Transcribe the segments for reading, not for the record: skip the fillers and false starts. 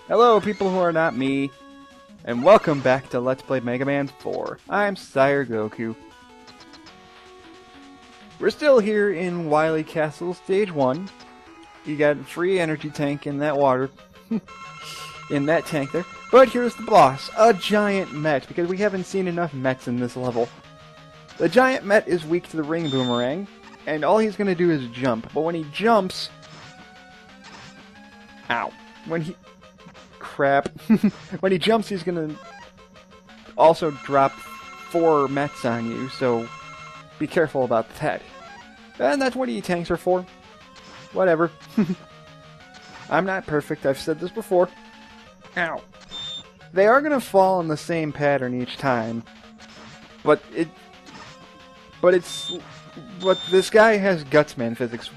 Hello, people who are not me, and welcome back to Let's Play Megaman 4. I'm Sire Goku. We're still here in Wily Castle, Stage 1. You got a free energy tank in that water, in that tank there. But here's the boss, a giant Met, because we haven't seen enough Mets in this level. The giant Met is weak to the ring boomerang, and all he's going to do is jump. But when he jumps... Ow. Crap. When he jumps, he's going to also drop 4 Mets on you, so be careful about that. And that's what E-tanks are for. Whatever. I'm not perfect, I've said this before. Ow. They are going to fall in the same pattern each time, but this guy has Gutsman physics.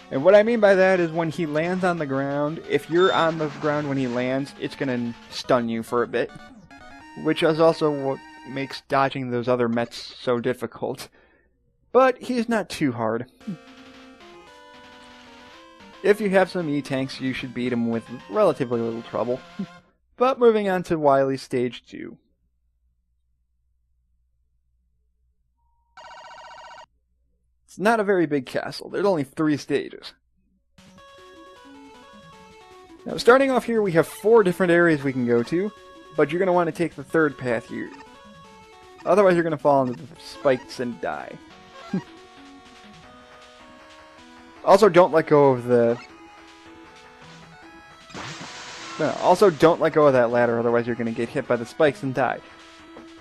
And what I mean by that is when he lands on the ground, if you're on the ground when he lands, it's going to stun you for a bit. Which is also what makes dodging those other Mets so difficult. But he's not too hard. If you have some E-tanks, you should beat him with relatively little trouble. But moving on to Wily Stage 2. It's not a very big castle. There's only 3 stages. Now, starting off here, we have 4 different areas we can go to, but you're going to want to take the 3rd path here. Otherwise, you're going to fall into the spikes and die. Also, don't let go of the... No, also, don't let go of that ladder, otherwise you're going to get hit by the spikes and die.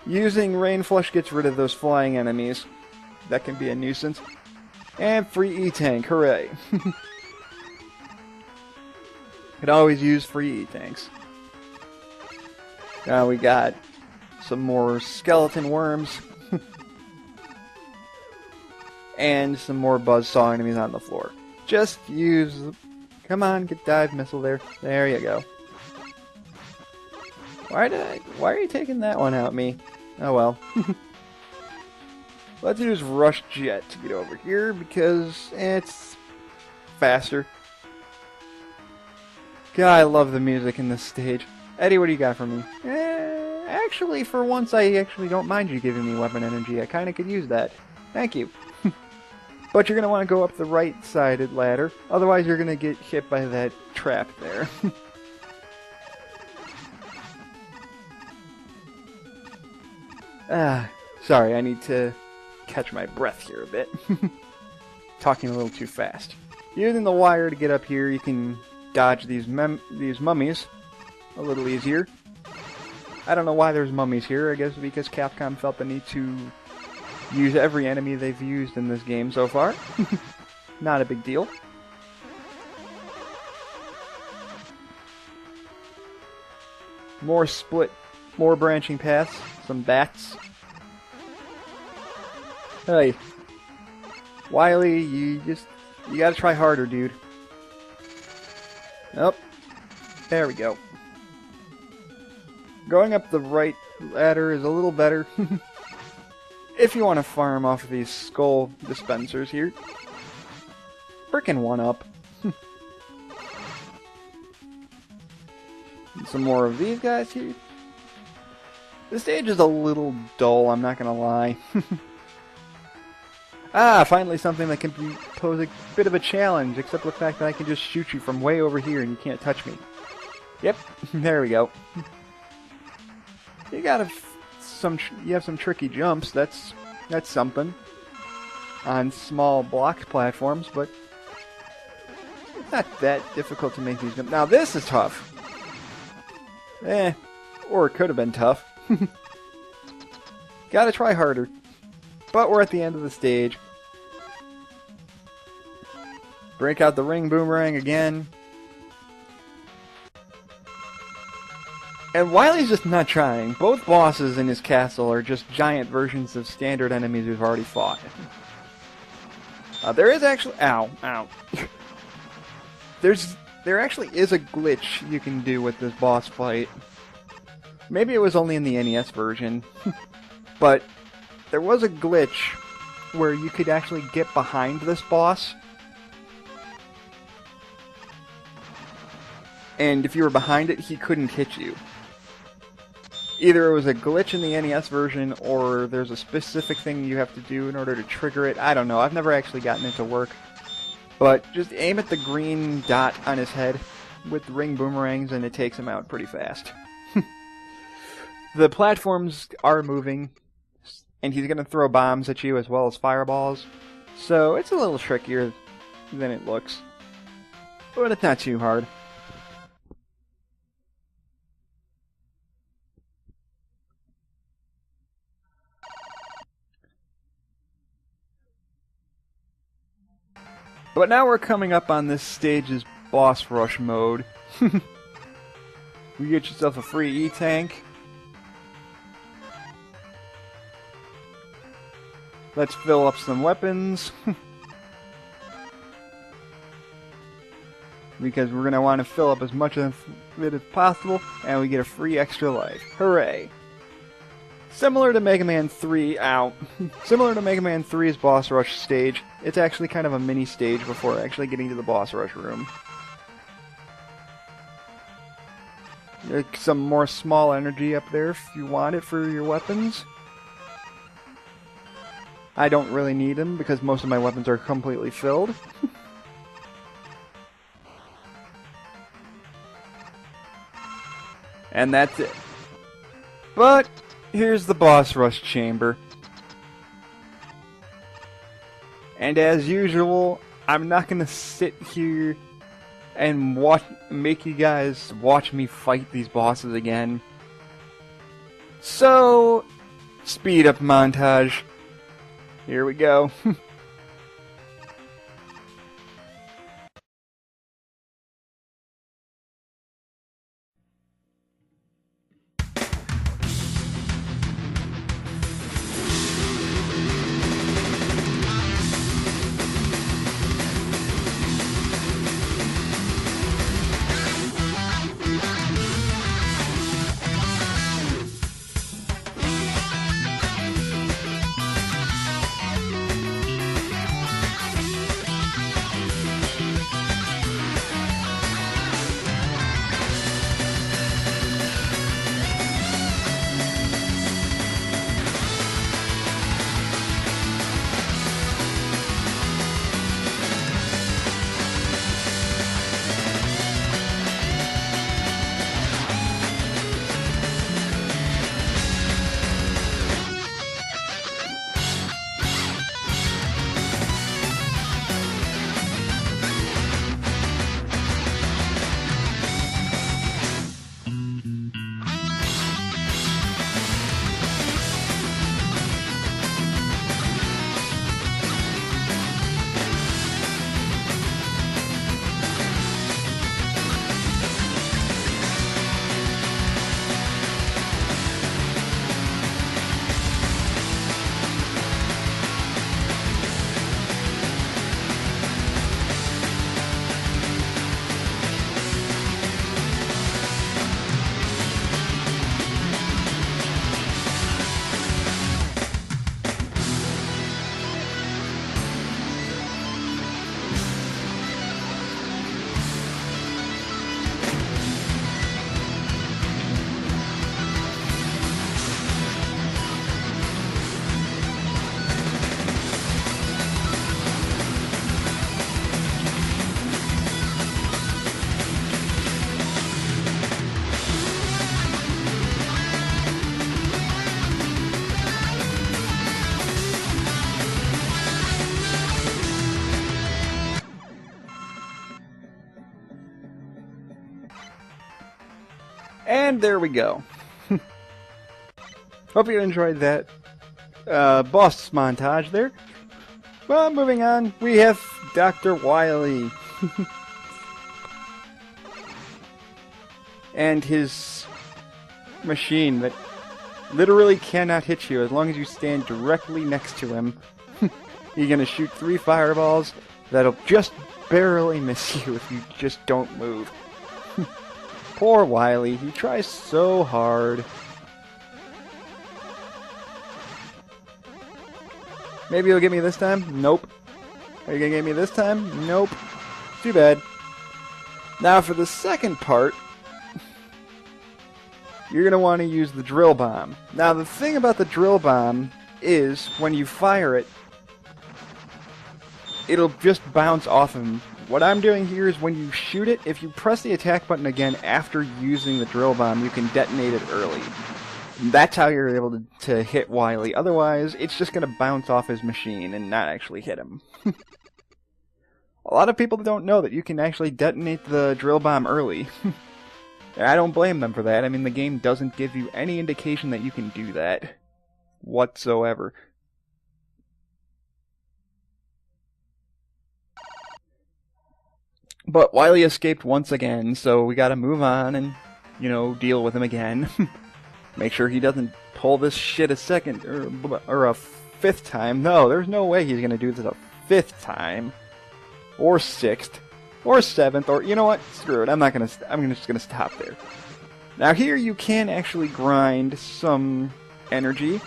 Using Rain Flush gets rid of those flying enemies. That can be a nuisance. And free E-tank, hooray. Could always use free E-tanks. Now we got some more skeleton worms. And some more buzzsaw enemies on the floor. Just use... Come on, get dive missile there. There you go. Why are you taking that one out me? Oh well. Let's use Rush Jet to get over here because it's faster. God, I love the music in this stage. Eddie, what do you got for me? Actually, for once, I actually don't mind you giving me weapon energy. I kind of could use that. Thank you. But you're going to want to go up the right-sided ladder. Otherwise, you're going to get hit by that trap there. Sorry, I need to catch my breath here a bit. Talking a little too fast. Using the wire to get up here, you can dodge these mummies a little easier. I don't know why there's mummies here. I guess because Capcom felt the need to use every enemy they've used in this game so far. Not a big deal. More branching paths, some bats. Hey, Wily, you gotta try harder, dude. Oh, there we go. Going up the right ladder is a little better. If you want to farm off of these skull dispensers here. Frickin' one up. Some more of these guys here. This stage is a little dull, I'm not gonna lie. Finally something that can pose a bit of a challenge, except for the fact that I can just shoot you from way over here and you can't touch me. Yep, there we go. You have some tricky jumps, that's something. On small block platforms, but it's not that difficult to make these jumps. Now this is tough. Or it could have been tough. Gotta try harder. But we're at the end of the stage. Break out the ring boomerang again. And Wily's just not trying. Both bosses in his castle are just giant versions of standard enemies we've already fought. There is actually... Ow, ow. There actually is a glitch you can do with this boss fight. Maybe it was only in the NES version. But there was a glitch where you could actually get behind this boss and if you were behind it, he couldn't hit you. Either it was a glitch in the NES version, or there's a specific thing you have to do in order to trigger it. I don't know. I've never actually gotten it to work. But just aim at the green dot on his head with ring boomerangs, and it takes him out pretty fast. The platforms are moving, and he's going to throw bombs at you as well as fireballs. So it's a little trickier than it looks. But it's not too hard. But now we're coming up on this stage's boss rush mode. You get yourself a free E-Tank. Let's fill up some weapons. Because we're going to want to fill up as much of it as possible, and we get a free extra life. Hooray! Similar to Megaman 3, Similar to Megaman 3's boss rush stage, it's actually kind of a mini stage before actually getting to the boss rush room. There's some more small energy up there if you want it for your weapons. I don't really need them because most of my weapons are completely filled. And that's it. But here's the boss rush chamber. And as usual, I'm not gonna sit here and make you guys watch me fight these bosses again. So, speed up montage. Here we go. And there we go. Hope you enjoyed that boss montage there. Well, moving on, we have Dr. Wily. And his machine that literally cannot hit you as long as you stand directly next to him. You're gonna shoot 3 fireballs that'll just barely miss you if you just don't move. Poor Wily, he tries so hard. Maybe he'll get me this time? Nope. Are you gonna get me this time? Nope. Too bad. Now for the second part, you're going to want to use the drill bomb. Now the thing about the drill bomb is when you fire it, it'll just bounce off of him. What I'm doing here is when you shoot it, if you press the attack button again after using the drill bomb, you can detonate it early. That's how you're able to hit Wily. Otherwise, it's just going to bounce off his machine and not actually hit him. A lot of people don't know that you can actually detonate the drill bomb early. I don't blame them for that. I mean, the game doesn't give you any indication that you can do that whatsoever. But Wily escaped once again, so we gotta move on and, you know, deal with him again. Make sure he doesn't pull this shit a second or a fifth time. No, there's no way he's gonna do this a fifth time, or sixth, or seventh, or you know what? Screw it. I'm just gonna stop there. Now here you can actually grind some energy.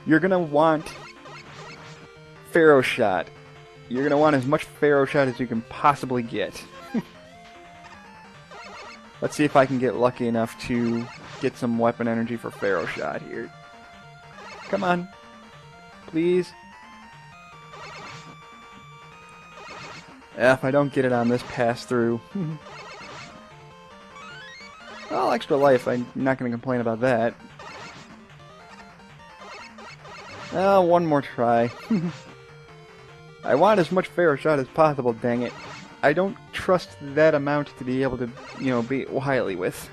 You're gonna want Pharaoh Shot. You're gonna want as much Pharaoh Shot as you can possibly get. Let's see if I can get lucky enough to get some weapon energy for Pharaoh Shot here. Come on. Please. If I don't get it on this pass-through. Well, extra life. I'm not going to complain about that. Oh, one more try. I want as much Pharaoh Shot as possible, dang it. I don't trust that amount to be able to, you know, beat Wily with.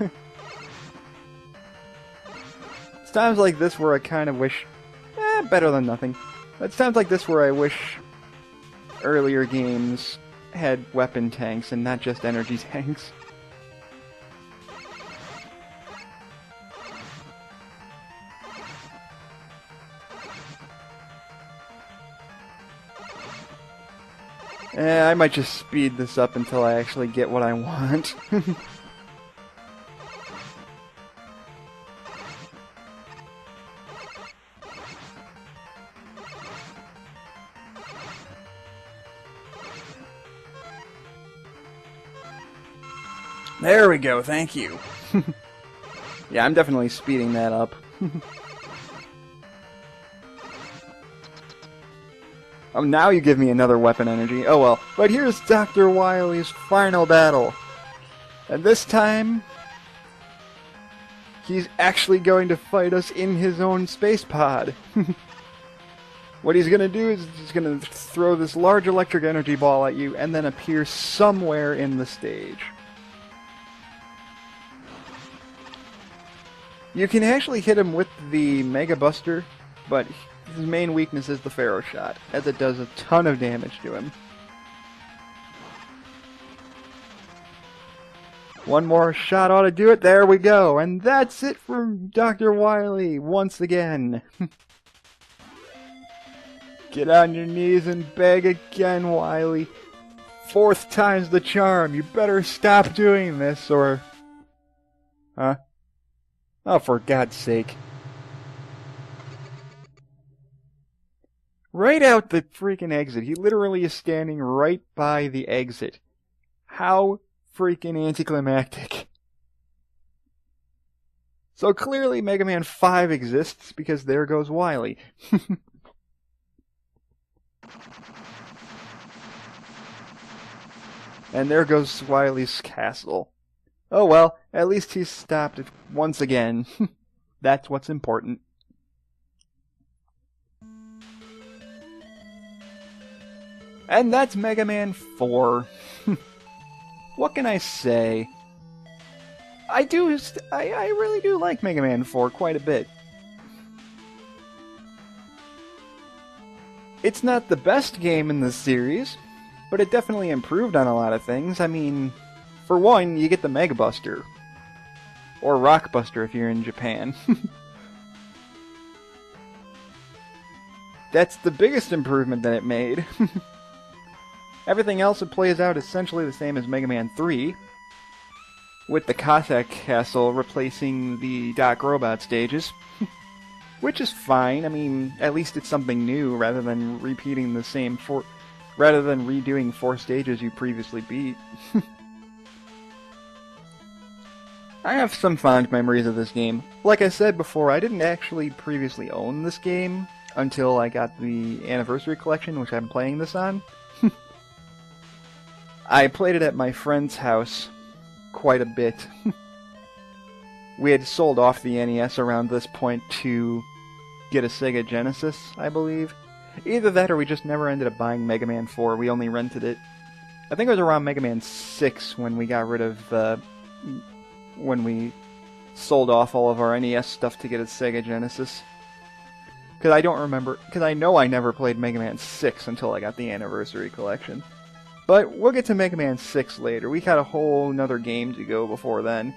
It's times like this where I kind of wish... better than nothing. It's times like this where I wish earlier games had weapon tanks and not just energy tanks. I might just speed this up until I actually get what I want. There we go, thank you. Yeah, I'm definitely speeding that up. Oh, now you give me another weapon energy. Oh well. But here's Dr. Wily's final battle. And this time, he's actually going to fight us in his own space pod. What he's going to do is he's going to throw this large electric energy ball at you and then appear somewhere in the stage. You can actually hit him with the Mega Buster, but his main weakness is the Pharaoh Shot, as it does a ton of damage to him. One more shot ought to do it. There we go. And that's it for Dr. Wily once again. Get on your knees and beg again, Wily. Fourth time's the charm. You better stop doing this, or... Huh? Oh, for God's sake. Right out the freaking exit. He literally is standing right by the exit. How freaking anticlimactic. So clearly Mega Man 5 exists because there goes Wily. And there goes Wily's castle. Oh well, at least he's stopped it once again. That's what's important. And that's Mega Man 4. What can I say? I really do like Mega Man 4 quite a bit. It's not the best game in the series, but it definitely improved on a lot of things. I mean, for one, you get the Mega Buster. Or Rock Buster if you're in Japan. That's the biggest improvement that it made. Everything else, it plays out essentially the same as Mega Man 3, with the Cossack Castle replacing the Doc Robot stages, which is fine. I mean, at least it's something new rather than repeating the same rather than redoing 4 stages you previously beat. I have some fond memories of this game. Like I said before, I didn't actually previously own this game until I got the Anniversary Collection, which I'm playing this on. I played it at my friend's house quite a bit. We had sold off the NES around this point to get a Sega Genesis, I believe. Either that or we just never ended up buying Mega Man 4. We only rented it. I think it was around Mega Man 6 when we got rid of when we sold off all of our NES stuff to get a Sega Genesis. Because I don't remember, because I know I never played Mega Man 6 until I got the Anniversary Collection. But we'll get to Mega Man 6 later. We got a whole nother game to go before then.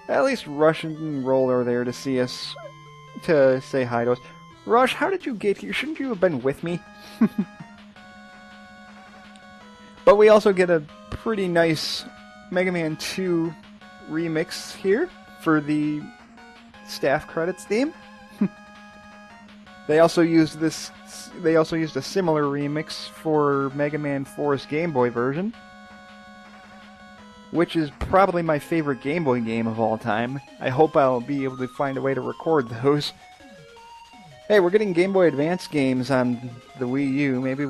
At least Rush and Roll are there to see us, to say hi to us. Rush, how did you get here? Shouldn't you have been with me? But we also get a pretty nice Mega Man 2 remix here for the staff credits theme. They also used a similar remix for Mega Man 4's Game Boy version, which is probably my favorite Game Boy game of all time. I hope I'll be able to find a way to record those. Hey, we're getting Game Boy Advance games on the Wii U. Maybe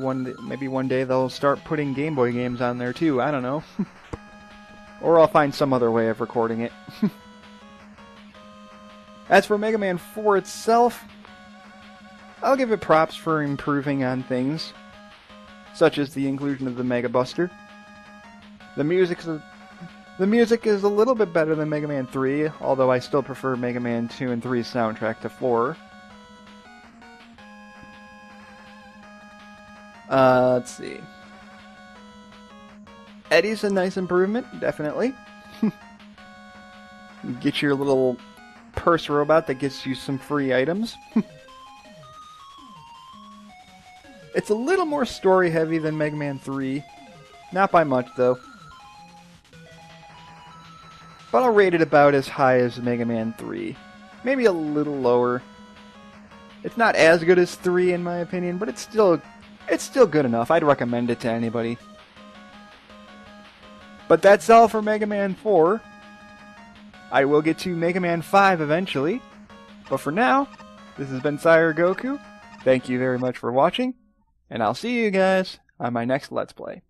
one day they'll start putting Game Boy games on there too. I don't know. Or I'll find some other way of recording it. As for Mega Man 4 itself, I'll give it props for improving on things, such as the inclusion of the Mega Buster. The music is a little bit better than Mega Man 3, although I still prefer Mega Man 2 and 3's soundtrack to 4. Let's see. Eddie's a nice improvement, definitely. Get your little purse robot that gets you some free items. It's a little more story heavy than Mega Man 3. Not by much, though. But I'll rate it about as high as Mega Man 3. Maybe a little lower. It's not as good as 3 in my opinion, but it's still good enough. I'd recommend it to anybody. But that's all for Mega Man 4. I will get to Mega Man 5 eventually. But for now, this has been Sire Goku. Thank you very much for watching, and I'll see you guys on my next Let's Play.